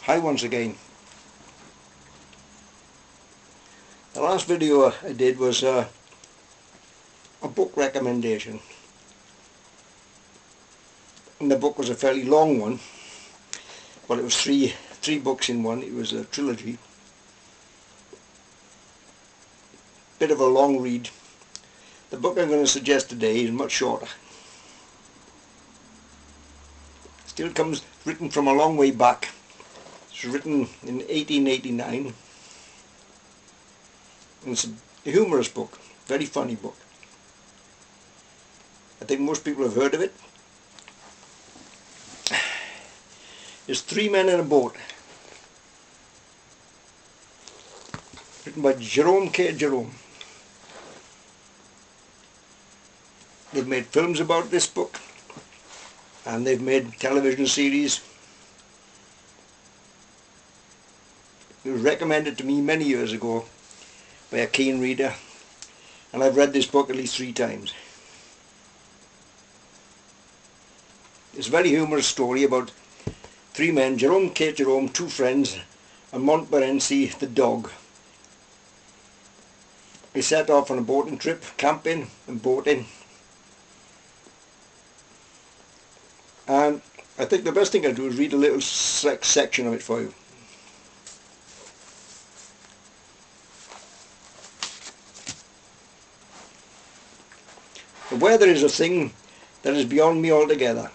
Hi once again. The last video I did was a book recommendation, and the book was a fairly long one. Well, it was three books in one. It was a trilogy. Bit of a long read. The book I'm going to suggest today is much shorter. Still comes written from a long way back. It was written in 1889. And it's a humorous book, very funny book. I think most people have heard of it. There's Three Men in a Boat, written by Jerome K. Jerome. They've made films about this book, and they've made television series. It was recommended to me many years ago by a keen reader, and I've read this book at least 3 times. It's a very humorous story about 3 men, Jerome K. Jerome, 2 friends, and Montmorency the dog. They set off on a boating trip, camping and boating. And I think the best thing I'll do is read a little section of it for you. The weather is a thing that is beyond me altogether.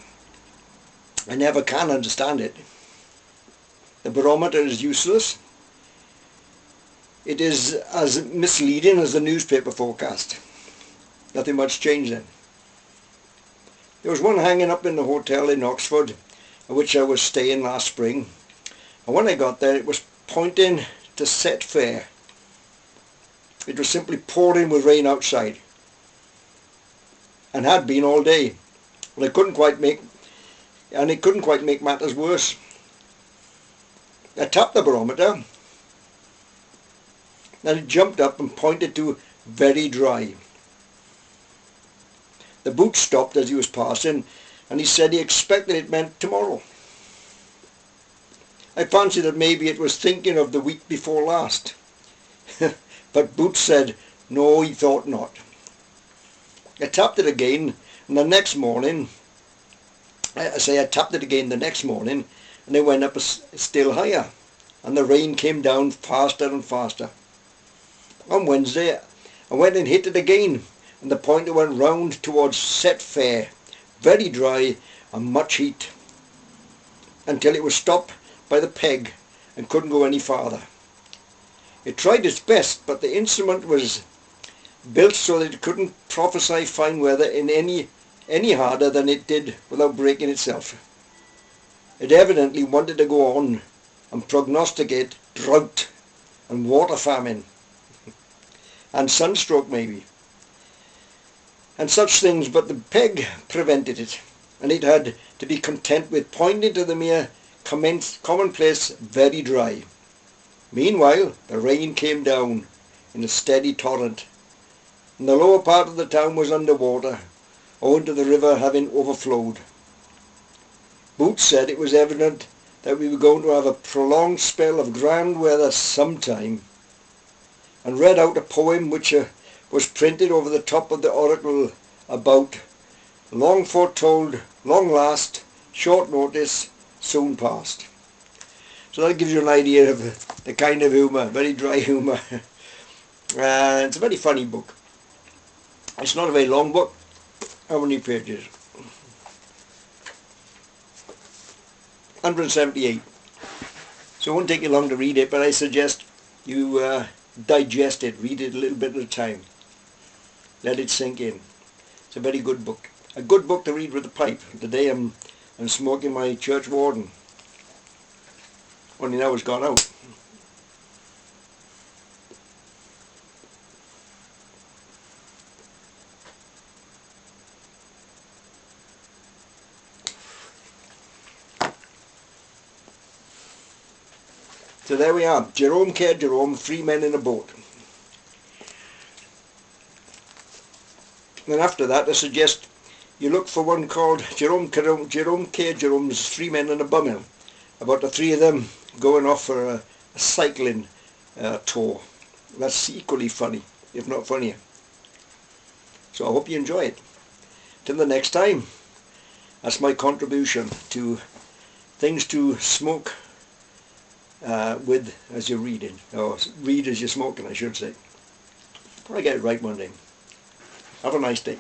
I never can understand it. The barometer is useless. It is as misleading as the newspaper forecast. Nothing much changed then. There was one hanging up in the hotel in Oxford, at which I was staying last spring, and when I got there it was pointing to set fair. It was simply pouring with rain outside, and had been all day, and it couldn't quite make matters worse. I tapped the barometer, and it jumped up and pointed to very dry. The boot stopped as he was passing, and he said he expected it meant tomorrow. I fancied that maybe it was thinking of the week before last. But Boots said no, he thought not. I tapped it again, and the next morning, I tapped it again the next morning, and it went up still higher, and the rain came down faster and faster. On Wednesday, I went and hit it again, and the pointer went round towards set fair, very dry and much heat, until it was stopped by the peg and couldn't go any farther. It tried its best, but the instrument was built so that it couldn't prophesy fine weather in any harder than it did without breaking itself. It evidently wanted to go on and prognosticate drought and water famine and sunstroke maybe, and such things, but the peg prevented it, and it had to be content with pointing to the mere commonplace very dry. Meanwhile the rain came down in a steady torrent, and the lower part of the town was under water, owing to the river having overflowed. Boots said it was evident that we were going to have a prolonged spell of grand weather sometime, and read out a poem which was printed over the top of the oracle about long foretold, long last, short notice, soon past. So that gives you an idea of the kind of humour, very dry humour. It's a very funny book. It's not a very long book. How many pages? 178. So it won't take you long to read it, but I suggest you digest it, read it a little bit at a time. Let it sink in. It's a very good book. A good book to read with a pipe. Today I'm smoking my church warden. Only now it's gone out. So there we are, Jerome K. Jerome, 3 Men in a Boat. And after that I suggest you look for one called Jerome K. Jerome's 3 Men in a Bummel. about the three of them going off for a cycling tour. That's equally funny, if not funnier. So I hope you enjoy it. Till the next time, that's my contribution to things to smoke with as you're reading, or read as you're smoking, I should say. I'll get it right one day. Have a nice day.